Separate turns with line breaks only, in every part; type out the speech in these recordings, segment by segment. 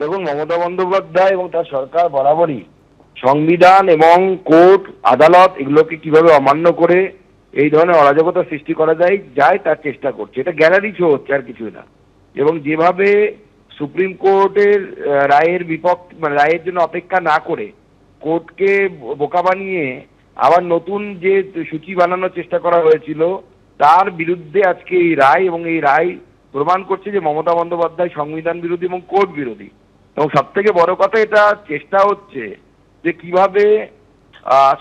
দেখুন, মমতা বন্দ্যোপাধ্যায় এবং তার সরকার বরাবরই সংবিধান এবং কোর্ট আদালত এগুলোকে কিভাবে অমান্য করে এই ধরনের অরাজকতা সৃষ্টি করা যায় তার চেষ্টা করছে। এটা গ্যালারি শো হচ্ছে, আর কিছুই না। এবং যেভাবে সুপ্রিম কোর্টের রায়ের বিপক্ষে, মানে রায়ের জন্য অপেক্ষা না করে কোর্টকে বোকা বানিয়ে আবার নতুন যে সূচি বানানোর চেষ্টা করা হয়েছিল, তার বিরুদ্ধে আজকে এই রায়, এবং এই রায় প্রমাণ করছে যে মমতা বন্দ্যোপাধ্যায় সংবিধান বিরোধী এবং কোর্ট বিরোধী। এবং সব থেকে বড় কথা, এটা চেষ্টা হচ্ছে যে কিভাবে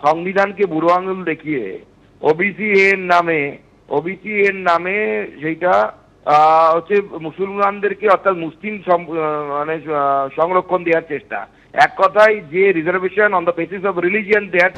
সংবিধানকে বুড়ো আঙুল দেখিয়ে ওবিসি এর নামে সেইটা হচ্ছে মুসলমানদেরকে, অর্থাৎ মুসলিম মানে সংরক্ষণ দেওয়ার চেষ্টা। এক কথায় যে reservation on the basis of religion there.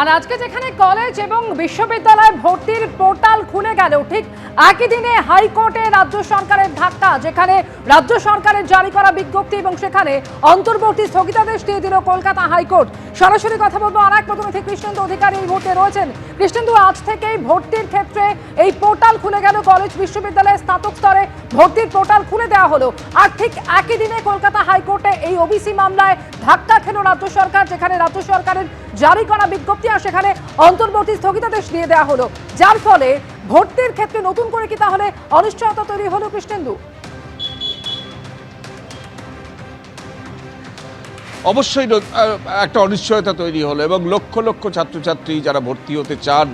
আর আজকে যেখানে কলেজ এবং বিশ্ববিদ্যালয় ভর্তির পোর্টাল খুলে গেল, ঠিক একই দিনে হাইকোর্টে রাজ্য সরকারের ধাক্কা, যেখানে রাজ্য সরকারের জারি করা বিজ্ঞপ্তি এবং সেখানে অন্তর্বর্তী স্থগিতাদেশ দিয়ে দিল কলকাতা হাইকোর্ট। সরাসরি কথা বলবো আর এক প্রতিনিধি কৃষ্ণেন্দু অধিকারী এই মুহূর্তে রয়েছেন। কৃষ্ণেন্দু, আজ থেকেই ভর্তির ক্ষেত্রে এই পোর্টাল খুলে গেল, কলেজ বিশ্ববিদ্যালয়ের স্নাতক স্তরে ভর্তির পোর্টাল খুলে দেওয়া হলো। আর ঠিক একই দিনে কলকাতা হাইকোর্টে এই ওবিসি মামলায় ধাক্কা খেল রাজ্য সরকার, যেখানে রাজ্য সরকারের জারি করা বিজ্ঞপ্তি আর সেখানে অন্তর্বর্তী স্থগিতাদেশ দিয়ে দেওয়া হলো, যার ফলে ভর্তির ক্ষেত্রে নতুন করে কি তাহলে অনিশ্চয়তা তৈরি হলো কৃষ্ণেন্দু?
অবশ্যই একটা অনিশ্চয়তা তৈরি হলো, এবং লক্ষ লক্ষ ছাত্রছাত্রী যারা ভর্তি হতে চান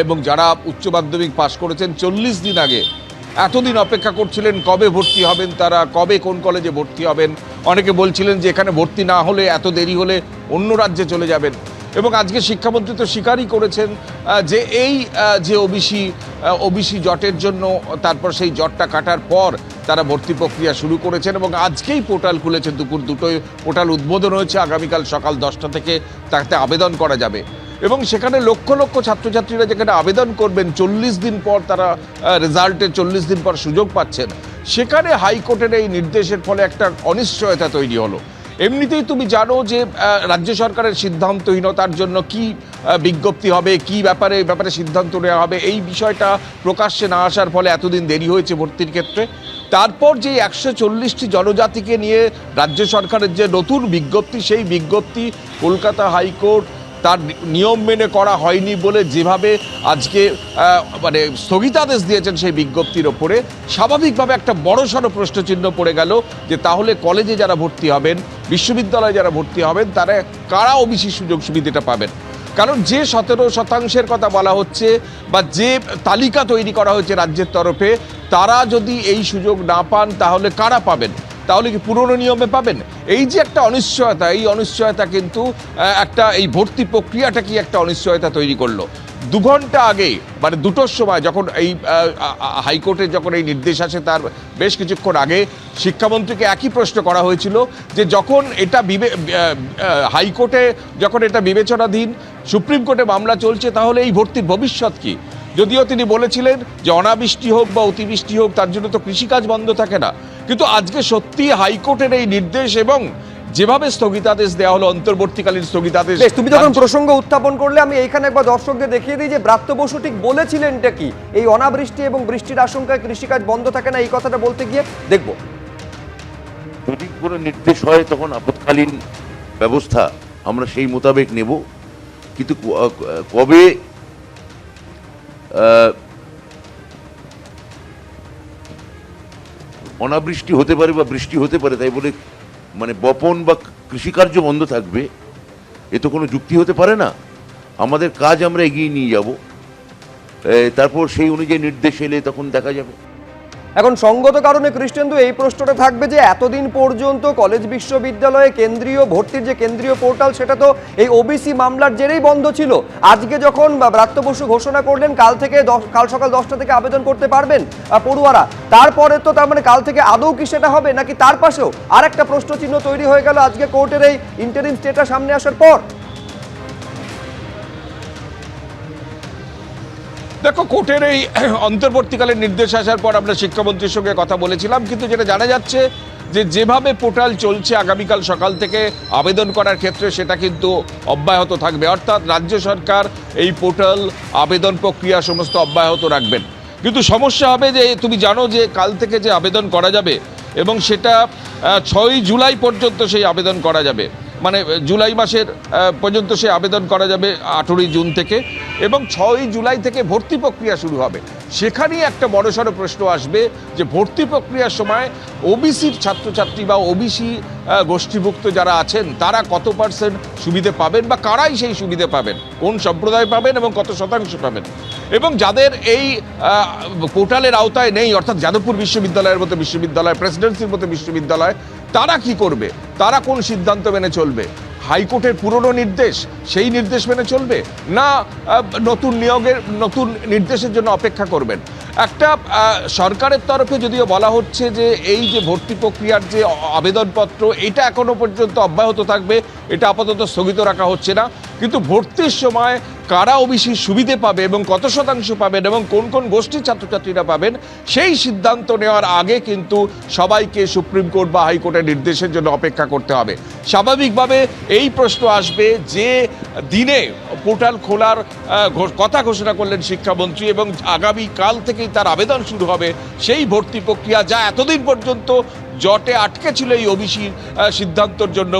এবং যারা উচ্চ মাধ্যমিক পাশ করেছেন 40 দিন আগে, এতদিন অপেক্ষা করছিলেন কবে ভর্তি হবেন, তারা কবে কোন কলেজে ভর্তি হবেন। অনেকে বলছিলেন যে এখানে ভর্তি না হলে, এত দেরি হলে অন্য রাজ্যে চলে যাবেন। এবং আজকে শিক্ষামন্ত্রী তো স্বীকারই করেছেন যে এই যে ওবিসি জটের জন্য, তারপর সেই জটটা কাটার পর তারা ভর্তি প্রক্রিয়া শুরু করেছেন, এবং আজকেই পোর্টাল খুলেছে। দুপুর 2টোয় পোর্টাল উদ্বোধন হয়েছে, আগামীকাল সকাল 10টা থেকে তাতে আবেদন করা যাবে। এবং সেখানে লক্ষ লক্ষ ছাত্রছাত্রীরা যেখানে আবেদন করবেন, 40 দিন পর তারা রেজাল্টের 40 দিন পর সুযোগ পাচ্ছেন, সেখানে হাইকোর্টের এই নির্দেশের ফলে একটা অনিশ্চয়তা তৈরি হলো। এমনিতেই তুমি জানো যে রাজ্য সরকারের সিদ্ধান্তহীনতার জন্য কি বিজ্ঞপ্তি হবে, কি ব্যাপারে সিদ্ধান্ত নেওয়া হবে, এই বিষয়টা প্রকাশ্যে না আসার ফলে এতদিন দেরি হয়েছে ভর্তির ক্ষেত্রে। তারপর যে 140টি জনজাতিকে নিয়ে রাজ্য সরকারের যে নতুন বিজ্ঞপ্তি, সেই বিজ্ঞপ্তি কলকাতা হাইকোর্ট তার নিয়ম মেনে করা হয়নি বলে যেভাবে আজকে মানে স্থগিতাদেশ দিয়েছেন সেই বিজ্ঞপ্তির ওপরে, স্বাভাবিকভাবে একটা বড়সড় প্রশ্নচিহ্ন পড়ে গেল যে তাহলে কলেজে যারা ভর্তি হবেন, বিশ্ববিদ্যালয়ে যারা ভর্তি হবেন, তারা কারা ওবিসি সুযোগ সুবিধাটা পাবেন। কারণ যে 17% কথা বলা হচ্ছে বা যে তালিকা তৈরি করা হয়েছে রাজ্যের তরফে, তারা যদি এই সুযোগ না পান তাহলে কারা পাবেন? তাহলে কি পুরনো নিয়মে পাবেন? এই যে একটা অনিশ্চয়তা, এই অনিশ্চয়তা কিন্তু একটা এই ভর্তি প্রক্রিয়াটা কি একটা অনিশ্চয়তা তৈরি করলো। 2 ঘন্টা আগে, মানে 2টোর সময়, যখন এই হাইকোর্টের যখন এই নির্দেশ আসে, তার বেশ কিছুক্ষণ আগে শিক্ষামন্ত্রীকে একই প্রশ্ন করা হয়েছিল যে যখন এটা হাইকোর্টে যখন এটা বিবেচনাধীন, সুপ্রিম কোর্টে মামলা চলছে, তাহলে এই ভর্তির ভবিষ্যৎ কি? যদিও তিনি বলেছিলেন যে অনাবৃষ্টি হোক বা অতিবৃষ্টি হোক, তার জন্য তো কৃষিকাজ বন্ধ থাকে না। কিন্তু আজকে সত্যি হাইকোর্টের এই নির্দেশ এবং যেভাবে স্থগিতাদেশ দেওয়া হলো, অন্তর্বর্তীকালীন স্থগিতাদেশ,
তুমি যখন প্রসঙ্গ উত্থাপন করলে, আমি এইখানে একবার দর্শকদের দেখিয়ে দিই যে ব্রাত্য বসু ঠিক বলেছিলেনটা কি। এই অনাবৃষ্টি এবং বৃষ্টির আশঙ্কায় কৃষিকাজ বন্ধ থাকে না, এই কথাটা বলতে গিয়ে দেখব।
যদি কোনো নির্দেশ হয় তখন আপৎকালীন ব্যবস্থা আমরা সেই মোতাবেক নেব, কিন্তু কবে অনাবৃষ্টি হতে পারে বা বৃষ্টি হতে পারে তাই বলে মানে বপন বা কৃষিকার্য বন্ধ থাকবে, এ তো কোনো যুক্তি হতে পারে না। আমাদের কাজ আমরা এগিয়ে নিয়ে যাব, তারপর সেই অনুযায়ী নির্দেশ এলে তখন দেখা যাবে।
এখন সঙ্গত কারণে কৃষ্ণেন্দু এই প্রশ্নটা থাকবে যে এতদিন পর্যন্ত কলেজ বিশ্ববিদ্যালয়ে কেন্দ্রীয় ভর্তির যে কেন্দ্রীয় পোর্টাল, সেটা তো এই ওবিসি মামলার জেরেই বন্ধ ছিল। আজকে যখন ব্রাত্য বসু ঘোষণা করলেন কাল সকাল 10টা থেকে আবেদন করতে পারবেন পড়ুয়ারা, তারপরে তো তার মানে কাল থেকে আদৌ কি সেটা হবে, নাকি তার পাশেও আর একটা প্রশ্নচিহ্ন তৈরি হয়ে গেল আজকে কোর্টের এই ইন্টারিম স্টেটা সামনে আসার পর?
দেখো, কোর্টের এই অন্তর্বর্তীকালীন নির্দেশ আসার পর আমরা শিক্ষামন্ত্রীর সঙ্গে কথা বলেছিলাম, কিন্তু যেটা জানা যাচ্ছে যে যেভাবে পোর্টাল চলছে আগামীকাল সকাল থেকে আবেদন করার ক্ষেত্রে, সেটা কিন্তু অব্যাহত থাকবে। অর্থাৎ রাজ্য সরকার এই পোর্টাল আবেদন প্রক্রিয়া সমস্ত অব্যাহত রাখবেন। কিন্তু সমস্যা হবে যে তুমি জানো যে কাল থেকে যে আবেদন করা যাবে, এবং সেটা 6ই জুলাই পর্যন্ত সেই আবেদন করা যাবে, মানে জুলাই মাসের পর্যন্ত সে আবেদন করা যাবে 18ই জুন থেকে, এবং 6ই জুলাই থেকে ভর্তি প্রক্রিয়া শুরু হবে। সেখানেই একটা বড়সড় প্রশ্ন আসবে যে ভর্তি প্রক্রিয়ার সময় ওবিসির ছাত্রছাত্রী বা ওবিসি গোষ্ঠীভুক্ত যারা আছেন তারা কত পার্সেন্ট সুবিধে পাবেন বা কারাই সেই সুবিধে পাবেন, কোন সম্প্রদায় পাবেন এবং কত শতাংশ পাবেন, এবং যাদের এই পোর্টালের আওতায় নেই, অর্থাৎ যাদবপুর বিশ্ববিদ্যালয়ের মতো বিশ্ববিদ্যালয়, প্রেসিডেন্সির মতো বিশ্ববিদ্যালয়, তারা কি করবে, তারা কোন সিদ্ধান্ত মেনে চলবে? হাইকোর্টের পুরনো নির্দেশ, সেই নির্দেশ মেনে চলবে, না নতুন নিয়োগের নতুন নির্দেশের জন্য অপেক্ষা করবেন? একটা সরকারের তরফে যদিও বলা হচ্ছে যে এই যে ভর্তি প্রক্রিয়ার যে আবেদনপত্র এটা এখনো পর্যন্ত অব্যাহত থাকবে, এটা আপাতত স্থগিত রাখা হচ্ছে না, কিন্তু ভর্তির সময় কারা ওবিসি সুবিধে পাবে এবং কত শতাংশ পাবেন এবং কোন কোন গোষ্ঠীর ছাত্রছাত্রীরা পাবেন সেই সিদ্ধান্ত নেওয়ার আগে কিন্তু সবাইকে সুপ্রিম কোর্ট বা হাইকোর্টের নির্দেশের জন্য অপেক্ষা করতে হবে। স্বাভাবিকভাবে এই প্রশ্ন আসবে যে দিনে পোর্টাল খোলার কথা ঘোষণা করলেন শিক্ষামন্ত্রী এবং আগামী কাল থেকেই তার আবেদন শুরু হবে, সেই ভর্তি প্রক্রিয়া যা এতদিন পর্যন্ত জটে আটকে ছিল এই ওবিসির সিদ্ধান্তর জন্য,